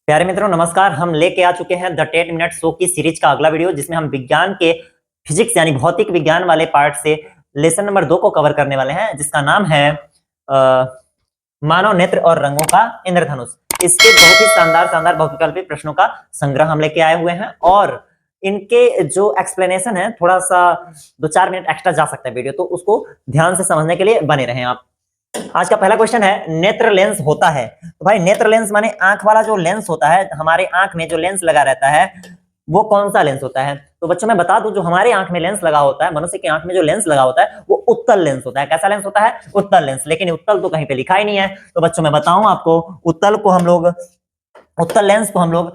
प्यारे मित्रों नमस्कार। हम लेके आ चुके हैं द 10 मिनट शो की सीरीज का अगला वीडियो, जिसमें हम विज्ञान के फिजिक्स यानी भौतिक विज्ञान वाले पार्ट से लेसन नंबर 2 को कवर करने वाले हैं, जिसका नाम है मानव नेत्र और रंगों का इंद्रधनुष। इसके बहुत ही शानदार शानदार बहुविकल्पी प्रश्नों का संग्रह हम लेके आए हुए हैं और इनके जो एक्सप्लेनेशन है थोड़ा सा 2-4 मिनट एक्स्ट्रा जा सकता है वीडियो, तो उसको ध्यान से समझने के लिए बने रहें आप। आज का पहला क्वेश्चन है, नेत्र लेंस होता है। तो भाई नेत्र लेंस माने आंख वाला जो लेंस होता है, हमारे आंख में जो लेंस लगा रहता है वो कौन सा लेंस होता है? तो बच्चों मैं बता दूं, जो हमारे आंख में लेंस लगा होता है, मनुष्य की आंख में जो लेंस लगा होता है वो उत्तल लेंस होता है। कैसा लेंस होता है? उत्तल लेंस। लेकिन उत्तल तो कहीं पे लिखा ही नहीं है। तो बच्चों मैं बताऊं आपको, उत्तल लेंस को हम लोग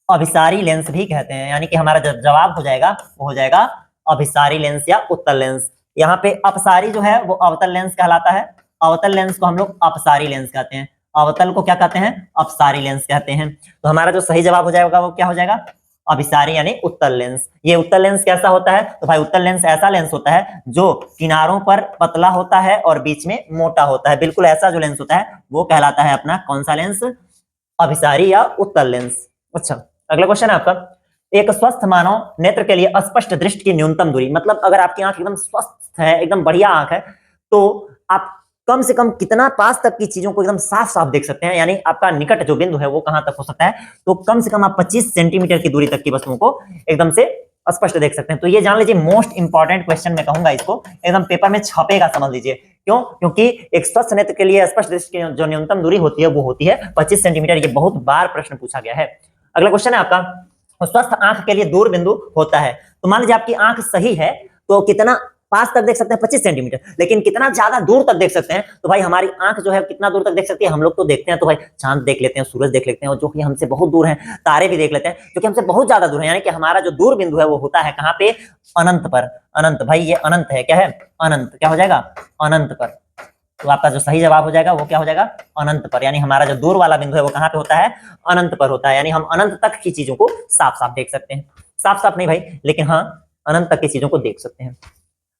अभिसारी लेंस भी कहते हैं। यानी कि हमारा जो जवाब हो जाएगा वो हो जाएगा अभिसारी लेंस या उत्तल लेंस। यहाँ पे अपसारी जो है वो अवतल लेंस कहलाता है। अवतल लेंस को हम लोग अपसारी लेंस कहते हैं। अवतल को क्या कहते हैं? अपसारी लेंस कहते हैं। तो हमारा जो सही जवाब हो जाएगा वो क्या हो जाएगा? अभिसारी यानी उत्तल लेंस। ये उत्तल लेंस कैसा होता है? तो भाई उत्तल लेंस ऐसा लेंस होता है जो किनारों पर पतला होता है और बीच में मोटा होता है। बिल्कुल ऐसा जो लेंस होता है वो कहलाता है अपना कौन सा लेंस? अभिसारी या उत्तल लेंस। अच्छा, अगला क्वेश्चन है आपका, एक स्वस्थ मानव नेत्र के लिए स्पष्ट दृष्टि की न्यूनतम दूरी, मतलब अगर आपकी आंख एकदम स्वस्थ है, एकदम बढ़िया आंख है, तो आप कम से कम कितना पास तक की चीजों को एकदम साफ साफ देख सकते हैं। यानी आपका निकट जो बिंदु है वो कहां तक हो सकता है? तो कम से कम आप 25 सेंटीमीटर की दूरी तक की वस्तुओं को एकदम से स्पष्ट देख सकते हैं। तो ये जान लीजिए मोस्ट इंपॉर्टेंट क्वेश्चन मैं कहूंगा, इसको एकदम पेपर में छपेगा, समझ लीजिए। क्यों? क्योंकि एक स्वस्थ नेत्र के लिए स्पष्ट दृष्टि की जो न्यूनतम दूरी होती है वो होती है 25 सेंटीमीटर। ये बहुत बार प्रश्न पूछा गया है। अगला क्वेश्चन है आपका, स्वस्थ आंख के लिए दूर बिंदु होता है। तो मान लीजिए आपकी आंख सही है तो कितना पास तक देख सकते हैं? 25 सेंटीमीटर। लेकिन कितना ज्यादा दूर तक देख सकते हैं? तो भाई हमारी आंख जो है कितना दूर तक देख सकती है? हम लोग तो देखते हैं तो भाई चांद देख लेते हैं, सूरज देख लेते हैं, और जो कि हमसे बहुत दूर है तारे भी देख लेते हैं जो कि हमसे बहुत ज्यादा दूर है। यानी कि हमारा जो दूर बिंदु है वो होता है कहाँ पे? अनंत पर। अनंत, भाई ये अनंत है। क्या है? अनंत। क्या हो जाएगा? अनंत पर। तो आपका जो सही जवाब हो जाएगा वो क्या हो जाएगा? अनंत पर। यानी हमारा जो दूर वाला बिंदु है वो कहाँ पे होता है? अनंत पर होता है। यानी हम अनंत तक की चीजों को साफ साफ देख सकते हैं। साफ साफ नहीं भाई, लेकिन हाँ अनंत तक की चीजों को देख सकते हैं।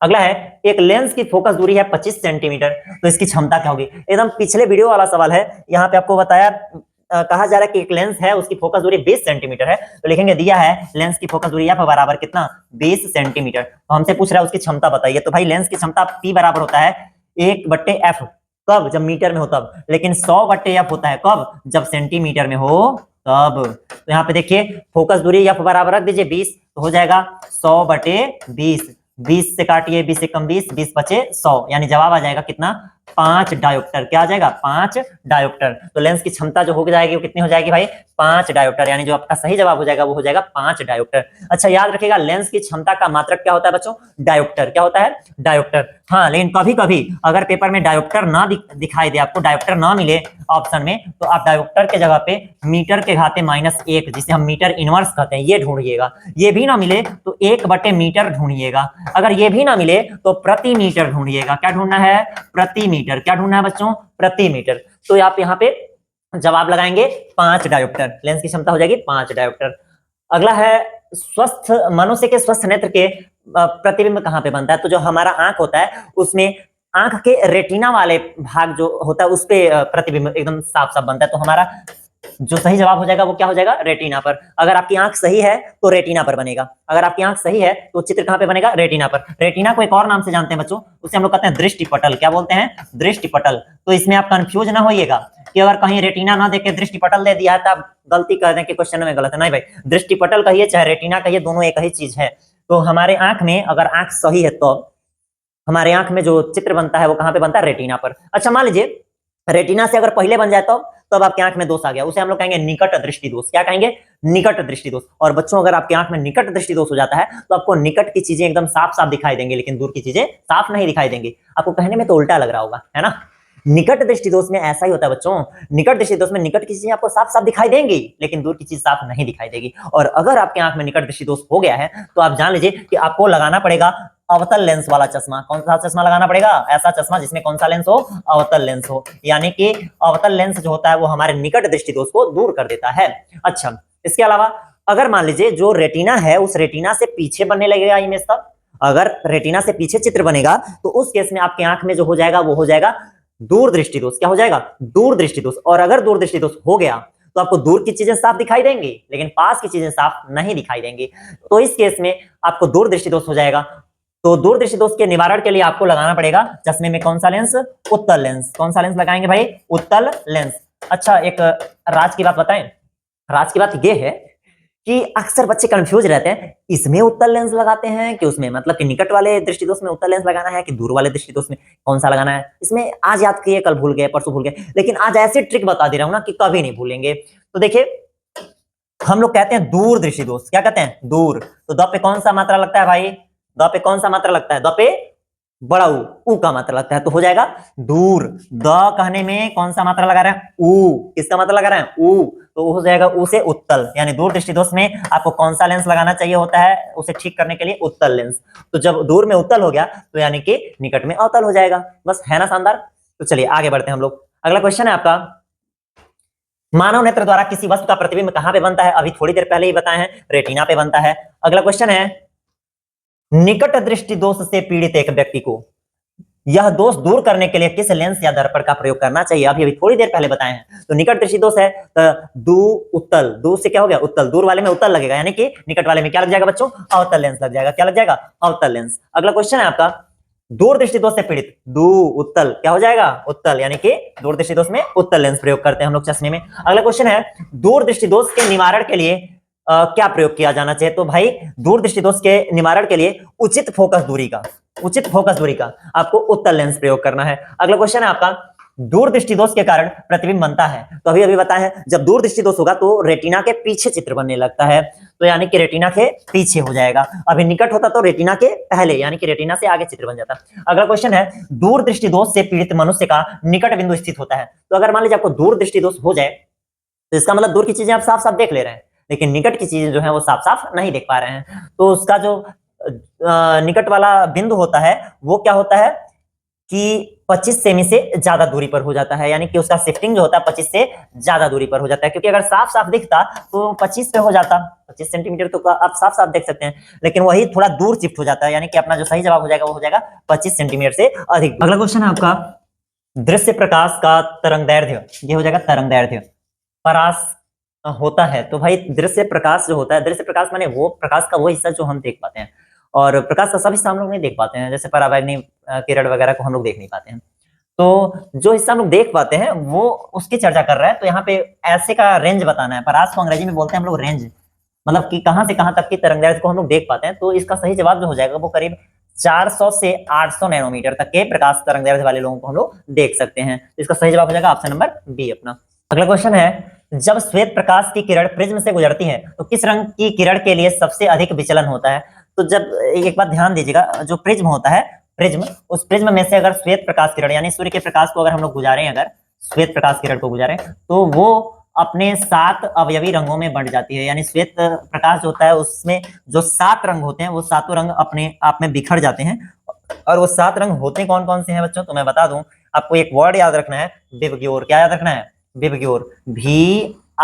अगला है, एक लेंस की फोकस दूरी है 25 सेंटीमीटर, तो इसकी क्षमता क्या होगी? एकदम पिछले वीडियो वाला सवाल है। यहाँ पे आपको बताया कहा जा रहा है कि एक लेंस है उसकी फोकस दूरी 20 सेंटीमीटर है, तो लिखेंगे दिया है लेंस की फोकस दूरी F बराबर कितना? 20 सेंटीमीटर। तो हमसे पूछ रहा है उसकी क्षमता बताइए। तो भाई लेंस की क्षमता P बराबर होता है 1/F। कब? जब मीटर में हो तब। लेकिन 100/F होता है कब? जब सेंटीमीटर में हो तब। तो यहाँ पे देखिए फोकस दूरी F बराबर रख दीजिए 20, तो हो जाएगा 100/20। 20 से काटिए, 20 से कम 20, 20 बचे 100, यानी जवाब आ जाएगा कितना? 5 डायोप्टर। क्या आ जाएगा? 5 डायोप्टर। तो लेंस की क्षमता जो हो जाएगी वो कितनी हो जाएगी भाई? 5 डायोप्टर। यानी जो आपका सही जवाब हो जाएगा वो हो जाएगा 5 डायोप्टर। अच्छा याद रखिएगा, लेंस की क्षमता का मात्रक क्या होता है बच्चों? डायोप्टर। क्या होता है? डायोप्टर। हाँ, लेकिन कभी कभी अगर पेपर में डायोप्टर ना दिखाई दे, आपको डायोप्टर ना मिले ऑप्शन में, तो आप डायोप्टर के जगह पे मीटर के घाते -1, जिसे हम मीटर इनवर्स कहते हैं, ये ढूंढिएगा। ये भी ना मिले तो 1/मीटर ढूंढिएगा। अगर ये भी ना मिले तो प्रति मीटर ढूंढिएगा। क्या ढूंढना है? प्रति मीटर। क्या ढूंढना है बच्चों? प्रति मीटर। तो आप यहाँ पे जवाब लगाएंगे 5 डायोप्टर। लेंस की क्षमता हो जाएगी 5 डायोप्टर। अगला है, स्वस्थ मनुष्य के स्वस्थ नेत्र के प्रतिबिंब कहाँ पे बनता है? तो जो हमारा आंख होता है उसमें आंख के रेटिना वाले भाग जो होता है उस पे प्रतिबिंब एकदम साफ साफ बनता है। तो हमारा जो सही जवाब हो जाएगा वो क्या हो जाएगा? रेटिना पर। अगर आपकी आंख सही है तो रेटिना पर बनेगा। अगर आपकी आंख सही है तो चित्र कहां पे बनेगा? रेटिना पर। रेटिना को एक और नाम से जानते हैं बच्चों, उसे हम लोग कहते हैं दृष्टिपटल। क्या बोलते हैं? दृष्टिपटल। तो इसमें आप कंफ्यूज ना होइएगा कि अगर कहीं रेटिना ना देख के दृष्टिपटल दे दिया है तो आप गलती कर दें कि क्वेश्चन में गलत है। नहीं भाई, दृष्टिपटल कहिए चाहे रेटिना कहिए, दोनों एक ही चीज है। तो हमारे आंख में अगर आंख सही है तो हमारे आंख में जो चित्र बनता है वो कहां पे बनता है? रेटिना पर। अच्छा मान लीजिए रेटिना से अगर पहले बन जाए तो अब आपकी आंख में दोष आ गया, उसे हम लोग कहेंगे निकट दृष्टि दोष। क्या कहेंगे? निकट दृष्टि दोष। और बच्चों अगर आपकी आंख में निकट दृष्टि दोष हो जाता है तो आपको निकट की चीजें एकदम साफ साफ दिखाई देंगी, लेकिन दूर की चीजें साफ नहीं दिखाई देंगी। आपको कहने में तो उल्टा लग रहा होगा, है ना? निकट दृष्टि दोष में ऐसा ही होता है बच्चों। निकट दृष्टि दोष में निकट की चीजें आपको साफ साफ दिखाई देंगी, लेकिन दूर की चीज साफ नहीं दिखाई देगी। और अगर आपकी आंख में निकट दृष्टि दोष हो गया है तो आप जान लीजिए कि आपको लगाना पड़ेगा अवतल लेंस वाला चश्मा। कौन सा चश्मा लगाना पड़ेगा? ऐसा चश्मा जिसमें कौन सा लेंस हो? अवतल लेंस हो। यानी कि अवतल लेंस जो होता है वो हमारे निकट दृष्टि दोष को दूर कर देता है। अच्छा, इसके अलावा अगर मान लीजिए जो रेटिना है उस रेटिना से पीछे बनने लगेगा इमेज, तब अगर रेटिना से पीछे चित्र बनेगा तो उस केस में आपकी आंख में जो हो जाएगा वो हो जाएगा दूर दृष्टि दोष। क्या हो जाएगा? दूर दृष्टि दोष। और अगर दूर दृष्टि दोष हो गया तो आपको दूर की चीजें साफ दिखाई देंगी, लेकिन पास की चीजें साफ नहीं दिखाई देंगी। तो इस केस में आपको दूरदृष्टि दोष हो जाएगा। तो दूरदृष्टि दोष के निवारण के लिए आपको लगाना पड़ेगा चश्मे में कौन सा लेंस? उत्तल लेंस। कौन सा लेंस लगाएंगे भाई? उत्तल लेंस। अच्छा, एक राज की बात बताएं। राज की बात ये है कि अक्सर बच्चे कंफ्यूज रहते हैं, इसमें उत्तल लेंस लगाते हैं कि उसमें, मतलब कि निकट वाले दृष्टि दोष में उत्तल लेंस लगाना है कि दूर वाले दृष्टि दोष में कौन सा लगाना है। इसमें आज याद किए, कल भूल गए, परसों भूल गए, लेकिन आज ऐसी ट्रिक बता दे रहा हूं ना कि कभी नहीं भूलेंगे। तो देखिए, हम लोग कहते हैं दूर दृष्टि दोष। क्या कहते हैं? दूर। तो द पे कौन सा मात्रा लगता है भाई? द पे कौन सा मात्रा लगता है? द पे बड़ा ऊ का मात्रा लगता है, तो हो जाएगा दूर। द कहने में कौन सा मात्रा लगा रहे हैं? ऊ। किसका मात्रा लगा रहे हैं? ऊ। तो हो जाएगा ऊ से उत्तल, यानी दूर दृष्टि दोष में आपको कौन सा लेंस लगाना चाहिए होता है उसे ठीक करने के लिए? उत्तल लेंस। तो जब दूर में उत्तल हो गया तो यानी कि निकट में अवतल हो जाएगा। बस, है ना शानदार? तो चलिए आगे बढ़ते हैं हम लोग। अगला क्वेश्चन है आपका, मानव नेत्र द्वारा किसी वस्तु का प्रतिबिंब कहां पे बनता है? अभी थोड़ी देर पहले ही बताए हैं, रेटिना पे बनता है। अगला क्वेश्चन है, निकट दृष्टि दोष से पीड़ित एक व्यक्ति को यह दोष दूर करने के लिए किस लेंस या दर्पण का प्रयोग करना चाहिए? अभी थोड़ी देर पहले बताए हैं। तो निकट दृष्टि दोष है तो दू उत्तल, दूर से क्या हो गया? उत्तल। दूर वाले में उत्तल लगेगा, यानी कि निकट वाले में क्या लग जाएगा बच्चों? अवतल लेंस लग जाएगा। क्या लग जाएगा? अवतल लेंस। अगला क्वेश्चन है आपका, दूर दृष्टि दोष से पीड़ित दू उत्तल, क्या हो जाएगा? उत्तल, यानी कि दूर दृष्टि दोष में उत्तल लेंस प्रयोग करते हैं हम लोग चश्मे में। अगला क्वेश्चन है, दूर दृष्टि दोष के निवारण के लिए क्या प्रयोग किया जाना चाहिए? तो भाई दूर दृष्टि दोष के निवारण के लिए उचित फोकस दूरी का आपको उत्तल लेंस प्रयोग करना है। अगला क्वेश्चन है आपका, दूर दृष्टि दोष के कारण प्रतिबिंब बनता है। तो अभी बताया है, जब दूर दृष्टि दोष होगा तो रेटिना के पीछे चित्र बनने लगता है, तो यानी कि रेटिना के पीछे हो जाएगा। अभी निकट होता तो रेटिना के पहले, यानी कि रेटिना से आगे चित्र बन जाता। अगला क्वेश्चन है, दूर दृष्टि दोष से पीड़ित मनुष्य का निकट बिंदु स्थित होता है। तो अगर मान लीजिए आपको दूर दृष्टि दोष हो जाए तो इसका मतलब दूर की चीजें आप साफ साफ देख ले रहे हैं, लेकिन निकट की चीजें जो है वो साफ साफ नहीं देख पा रहे हैं। तो उसका जो निकट वाला बिंदु होता है वो क्या होता है कि 25 सेमी से ज्यादा दूरी पर हो जाता है, यानी कि उसका शिफ्टिंग जो होता है 25 से ज्यादा दूरी पर हो जाता है। क्योंकि अगर साफ साफ दिखता तो 25 पे हो जाता, 25 सेंटीमीटर तो आप साफ साफ देख सकते हैं, लेकिन वही थोड़ा दूर शिफ्ट हो जाता है, यानी कि अपना जो सही जवाब हो जाएगा वो हो जाएगा 25 सेंटीमीटर से अधिक। अगला क्वेश्चन है आपका, दृश्य प्रकाश का तरंग दैर्ध्य, ये हो जाएगा तरंग दैर्ध्य परास होता है। तो भाई दृश्य प्रकाश जो होता है, दृश्य प्रकाश माने वो प्रकाश का वो हिस्सा जो हम देख पाते हैं, और प्रकाश का सब हिस्सा हम लोग नहीं देख पाते हैं, जैसे पराबैंगनी किरण वगैरह को हम लोग देख नहीं पाते हैं। तो जो हिस्सा हम लोग देख पाते हैं वो उसकी चर्चा कर रहा है। तो यहाँ पे ऐसे का रेंज बताना है। परास को अंग्रेजी में बोलते हैं हम लोग रेंज, मतलब कि कहां से कहां तक की तरंगदैर्ध्य को हम लोग देख पाते हैं। तो इसका सही जवाब जो हो जाएगा वो करीब 400 से 800 नैनोमीटर तक के प्रकाश तरंगदैर्ध्य वाले लोगों को हम लोग देख सकते हैं। तो इसका सही जवाब हो जाएगा ऑप्शन नंबर बी अपना। अगला क्वेश्चन है, जब श्वेत प्रकाश की किरण प्रिज्म से गुजरती है तो किस रंग की किरण के लिए सबसे अधिक विचलन होता है? तो जब एक बात ध्यान दीजिएगा, जो प्रिज्म होता है, प्रिज्म, उस प्रिज्म में से अगर श्वेत प्रकाश किरण यानी सूर्य के प्रकाश को अगर हम लोग गुजारें, अगर श्वेत प्रकाश किरण को गुजारें तो वो अपने 7 अवयवी रंगों में बढ़ जाती है। यानी श्वेत प्रकाश जो होता है उसमें जो 7 रंग होते हैं वो सातों रंग अपने आप में बिखर जाते हैं। और वो 7 रंग होते कौन कौन से हैं बच्चों? तो मैं बता दूं आपको, एक वर्ड याद रखना है, विबग्योर। क्या याद रखना है? विबग्योर, VIBGYOR,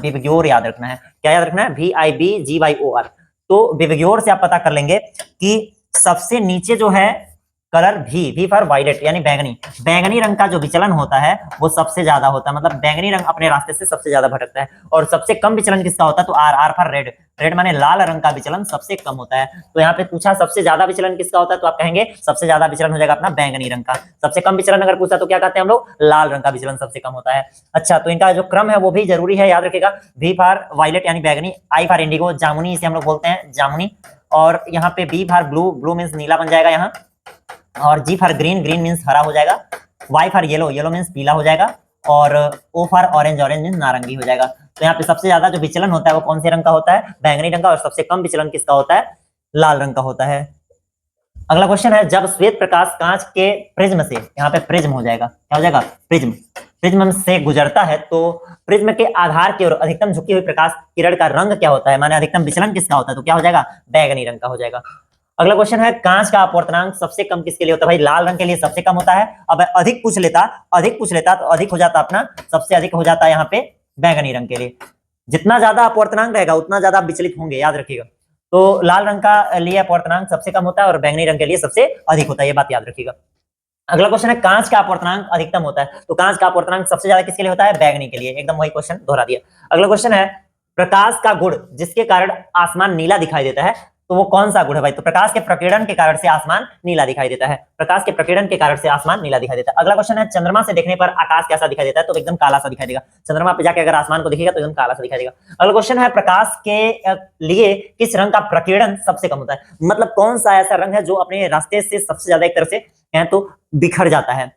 विबग्योर याद रखना है। क्या याद रखना है? VIBGYOR। तो विबग्योर से आप पता कर लेंगे कि सबसे नीचे जो है कलर भी फॉर वायलेट यानी बैंगनी, बैंगनी रंग का जो विचलन होता है वो सबसे ज्यादा होता है, मतलब बैंगनी रंग अपने रास्ते से सबसे ज्यादा भटकता है। और सबसे कम विचलन किसका होता है? तो आर फॉर रेड, रेड माने लाल रंग का विचलन सबसे कम होता है। तो यहाँ पे पूछा सबसे ज्यादा विचलन किसका होता है, तो आप कहेंगे सबसे ज्यादा विचलन हो जाएगा अपना बैंगनी रंग का। सबसे कम विचलन अगर पूछा तो क्या कहते हैं हम लोग? लाल रंग का विचलन सबसे कम होता है। अच्छा, तो इनका जो क्रम है वो भी जरूरी है, याद रखिएगा। V फॉर वायलेट यानी बैंगनी, I फॉर इंडिगो जामुनी, इसे हम लोग बोलते हैं जामुनी, और यहाँ पे B for blue, blue means नीला बन जाएगा यहाँ, और G for green, green means हरा हो जाएगा, Y for yellow, yellow means पीला हो जाएगा, और O for orange, orange means नारंगी हो जाएगा। तो यहाँ पे सबसे ज्यादा जो विचलन होता है वो कौन से रंग का होता है? बैंगनी रंग का। और सबसे कम विचलन किसका होता है? लाल रंग का होता है। अगला क्वेश्चन है, जब श्वेत प्रकाश कांच के प्रिज्म से, यहाँ पे प्रिज्म हो जाएगा, क्या हो जाएगा? प्रिज्म, प्रिज्म से गुजरता है तो प्रिज्म के आधार की ओर अधिकतम झुकी हुई प्रकाश किरण का रंग क्या होता है, माने अधिकतम विचलन किसका होता है? तो क्या हो जाएगा? बैंगनी रंग का हो जाएगा। अगला क्वेश्चन है, कांच का अपवर्तनांक सबसे कम किसके लिए होता है? भाई लाल रंग के लिए सबसे कम होता है। अब अधिक पूछ लेता तो अधिक हो जाता अपना, सबसे अधिक हो जाता है यहाँ पे बैंगनी रंग के लिए। जितना ज्यादा अपवर्तनांक रहेगा उतना ज्यादा विचलित होंगे, याद रखिएगा। तो लाल रंग का लिए अपवर्तनांक सबसे कम होता है और बैंगनी रंग के लिए सबसे अधिक होता है, ये बात याद रखिएगा। अगला क्वेश्चन है कांच का अपवर्तनांक अधिकतम होता है, तो कांच का अपवर्तनांक सबसे ज्यादा किसके लिए होता है? बैगनी के लिए। एकदम वही क्वेश्चन दोहरा दिया। अगला क्वेश्चन है प्रकाश का गुण जिसके कारण आसमान नीला दिखाई देता है, तो वो कौन सा गुण है भाई? तो प्रकाश के प्रकीर्णन के कारण से आसमान नीला दिखाई देता है। प्रकाश के प्रकीर्णन के कारण से आसमान नीला दिखाई देता है। अगला क्वेश्चन है चंद्रमा से देखने पर आकाश कैसा दिखाई देता है? तो एकदम काला सा दिखाई देगा। चंद्रमा पे जाके अगर आसमान को देखिएगा तो एकदम काला सा दिखाई देगा। अगला क्वेश्चन है प्रकाश के लिए किस रंग का प्रकीर्णन सबसे कम होता है? मतलब कौन सा ऐसा रंग है जो अपने रास्ते से सबसे ज्यादा एक तरह से कहें तो बिखर जाता है?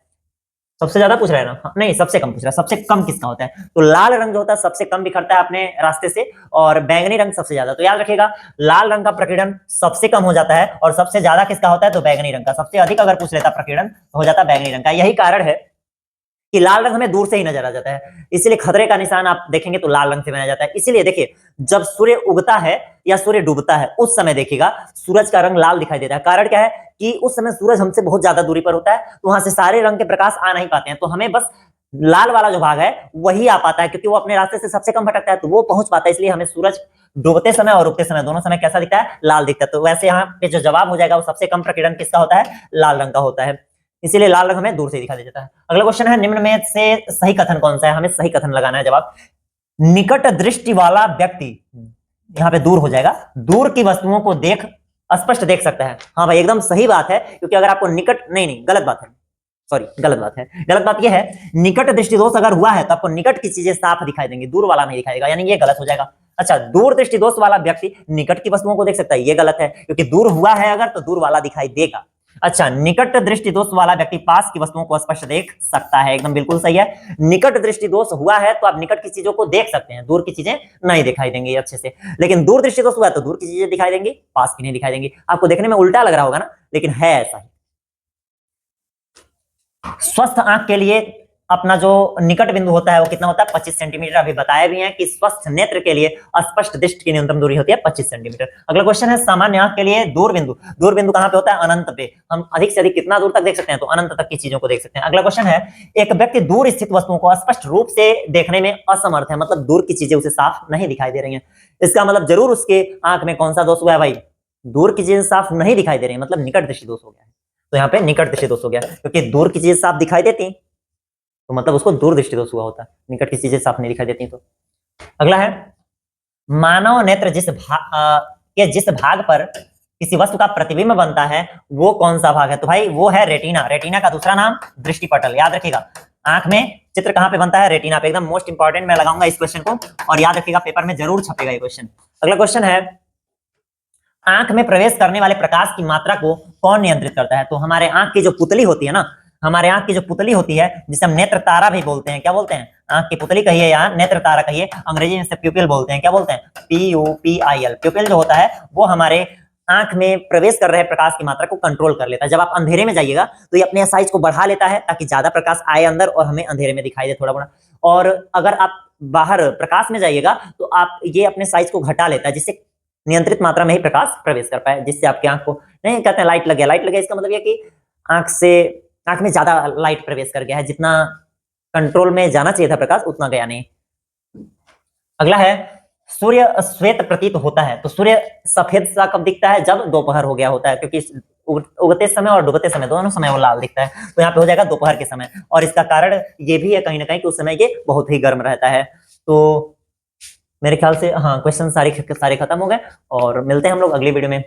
सबसे ज्यादा पूछ रहा है ना? नहीं, सबसे कम पूछ रहा है। सबसे कम किसका होता है? तो लाल रंग जो होता है सबसे कम बिखरता है अपने रास्ते से, और बैंगनी रंग सबसे ज्यादा। तो याद रखिएगा, लाल रंग का प्रकीर्णन सबसे कम हो जाता है और सबसे ज्यादा किसका होता है? तो बैंगनी रंग का। सबसे अधिक अगर पूछ लेता प्रकीर्णन हो जाता बैंगनी रंग का। यही कारण है कि लाल रंग हमें दूर से ही नजर आ जाता है, इसीलिए खतरे का निशान आप देखेंगे तो लाल रंग से बनाया जाता है। इसीलिए देखिए, जब सूर्य उगता है या सूर्य डूबता है उस समय देखिएगा सूरज का रंग लाल दिखाई देता है। कारण क्या है कि उस समय सूरज हमसे बहुत ज्यादा दूरी पर होता है, तो वहां से सारे रंग के प्रकाश आ नहीं पाते हैं, तो हमें बस लाल वाला जो भाग है वही आ पाता है, क्योंकि वो अपने रास्ते से सबसे कम भटकता है, तो वो पहुंच पाता है। इसलिए हमें सूरज डूबते समय और उगते समय दोनों समय कैसा दिखता है? लाल दिखता है। तो वैसे यहाँ पे जो जवाब हो जाएगा वो सबसे कम प्रकीर्णन किसका होता है? लाल रंग का होता है। इसीलिए लाल रंग हमें दूर से दिखाई देता है। अगला क्वेश्चन है निम्न में से सही कथन कौन सा है? हमें सही कथन लगाना है जवाब। निकट दृष्टि वाला व्यक्ति, यहाँ पे दूर हो जाएगा, दूर की वस्तुओं को देख स्पष्ट देख सकता है। हाँ भाई, एकदम सही बात है, क्योंकि अगर आपको निकट, नहीं गलत बात है, सॉरी गलत बात है। गलत बात यह है, निकट दृष्टि दोष अगर हुआ है तो आपको निकट की चीजें साफ दिखाई देंगी, दूर वाला नहीं दिखाएगा, यानी ये गलत हो जाएगा। अच्छा, दूर दृष्टि दोष वाला व्यक्ति निकट की वस्तुओं को देख सकता है, ये गलत है, क्योंकि दूर हुआ है अगर तो दूर वाला दिखाई देगा। अच्छा, निकट दृष्टि दोष वाला व्यक्ति पास की वस्तुओं को स्पष्ट देख सकता है, एकदम बिल्कुल सही है। निकट दृष्टि दोष हुआ है तो आप निकट की चीजों को देख सकते हैं, दूर की चीजें नहीं दिखाई देंगी अच्छे से। लेकिन दूर दृष्टि दोष हुआ है तो दूर की चीजें दिखाई देंगी, पास की नहीं दिखाई देंगी। आपको देखने में उल्टा लग रहा होगा ना, लेकिन है ऐसा ही। स्वस्थ आंख के लिए अपना जो निकट बिंदु होता है वो कितना होता है? 25 सेंटीमीटर। अभी बताया भी है कि स्वस्थ नेत्र के लिए स्पष्ट दृष्टि की न्यूनतम दूरी होती है 25 सेंटीमीटर। अगला क्वेश्चन है सामान्य आंख के लिए दूर बिंदु। दूर बिंदु कहां पे होता है? अनंत पे। हम अधिक से अधिक कितना दूर तक देख सकते हैं? तो अनंत तक की चीजों को देख सकते हैं। अगला क्वेश्चन है एक व्यक्ति दूर स्थित वस्तुओं को स्पष्ट रूप से देखने में असमर्थ है, मतलब दूर की चीजें उसे साफ नहीं दिखाई दे रही है। इसका मतलब जरूर उसके आंख में कौन सा दोष हुआ है भाई? दूर की चीजें साफ नहीं दिखाई दे रही है, मतलब निकट दृष्टि दोष हो गया है। तो यहाँ पे निकट दृष्टि दोष हो गया, क्योंकि दूर की चीजें साफ दिखाई देती तो मतलब उसको दूर दृष्टि दोष हुआ होता, निकट की चीजें साफ नहीं दिखाई देती। तो अगला है मानव नेत्र जिस भाग पर किसी वस्तु का प्रतिबिंब बनता है वो कौन सा भाग है? तो भाई वो है रेटिना। रेटिना का दूसरा नाम दृष्टिपटल। याद रखिएगा, आंख में चित्र कहां पे बनता है? रेटिना पे। एकदम मोस्ट इंपॉर्टेंट, मैं लगाऊंगा इस क्वेश्चन को, और याद रखिएगा पेपर में जरूर छपेगा ये क्वेश्चन। अगला क्वेश्चन है आंख में प्रवेश करने वाले प्रकाश की मात्रा को कौन नियंत्रित करता है? तो हमारे आंख की जो पुतली होती है ना, हमारे आंख की जो पुतली होती है जिसे हम नेत्र तारा भी बोलते हैं, क्या बोलते हैं? आंख की पुतली कहिए या नेत्र तारा कहिए, अंग्रेजी में से प्यूपिल बोलते हैं। क्या बोलते हैं? PUPIL। प्यूपिल जो होता है वो हमारे आंख में प्रवेश कर रहे प्रकाश की मात्रा को कंट्रोल कर लेता है। जब आप अंधेरे में जाइएगा तो ये अपने साइज को बढ़ा लेता है ताकि ज्यादा प्रकाश आए अंदर और हमें अंधेरे में दिखाई दे थोड़ा बड़ा। और अगर आप बाहर प्रकाश में जाइएगा तो आप ये अपने साइज को घटा लेता है, जिससे नियंत्रित मात्रा में ही प्रकाश प्रवेश कर पाए, जिससे आपकी आंख को, नहीं कहते हैं लाइट लग गया, लाइट लग गया इसका मतलब ये कि आंख में ज्यादा लाइट प्रवेश कर गया है, जितना कंट्रोल में जाना चाहिए था प्रकाश उतना गया नहीं। अगला है सूर्य श्वेत प्रतीत होता है, तो सूर्य सफेद सा कब दिखता है? जब दोपहर हो गया होता है, क्योंकि उगते समय और डूबते समय दोनों समय वो लाल दिखता है। तो यहाँ पे हो जाएगा दोपहर के समय, और इसका कारण ये भी है कहीं ना कहीं कि उस समय ये बहुत ही गर्म रहता है। तो मेरे ख्याल से हाँ, क्वेश्चन सारे खत्म हो गए, और मिलते हैं हम लोग अगली वीडियो में।